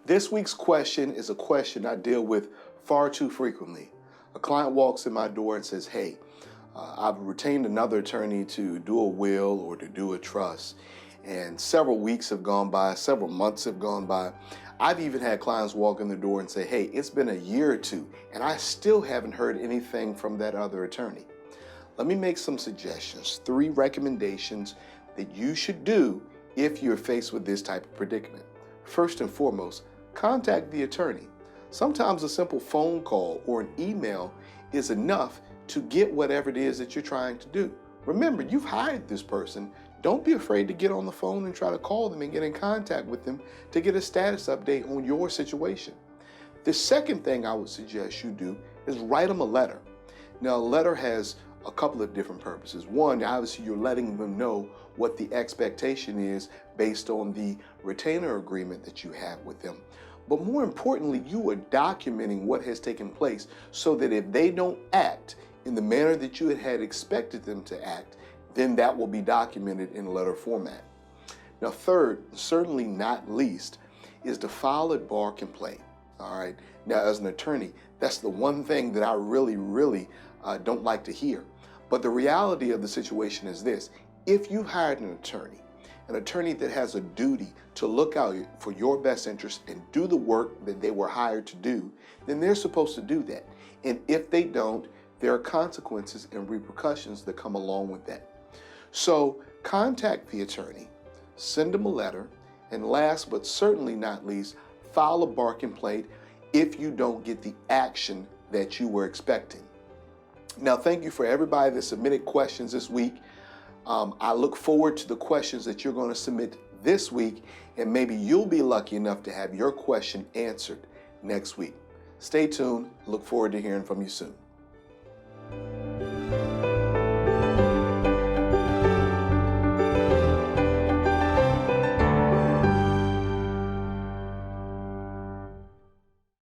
This week's question is a question I deal with far too frequently. A client walks in my door and says, hey, I've retained another attorney to do a will or to do a trust. And several weeks have gone by, several months have gone by. I've even had clients walk in the door and say, hey, it's been a year or two, and I still haven't heard anything from that other attorney. Let me make some suggestions, 3 recommendations that you should do if you're faced with this type of predicament. First and foremost, contact the attorney. Sometimes a simple phone call or an email is enough to get whatever it is that you're trying to do. Remember, you've hired this person. Don't be afraid to get on the phone and try to call them and get in contact with them to get a status update on your situation. The second thing I would suggest you do is write them a letter. Now, a letter has a couple of different purposes. One, obviously you're letting them know what the expectation is based on the retainer agreement that you have with them. But more importantly, you are documenting what has taken place so that if they don't act in the manner that you had expected them to act, then that will be documented in letter format. Now, third, certainly not least, is to file a bar complaint. All right. Now, as an attorney, that's the one thing that I really don't like to hear. But the reality of the situation is this: if you hired an attorney that has a duty to look out for your best interest and do the work that they were hired to do, then they're supposed to do that. And if they don't, there are consequences and repercussions that come along with that. So contact the attorney, send them a letter, and last but certainly not least, file a bar complaint if you don't get the action that you were expecting. Now, thank you for everybody that submitted questions this week. I look forward to the questions that you're going to submit this week, and maybe you'll be lucky enough to have your question answered next week. Stay tuned. Look forward to hearing from you soon.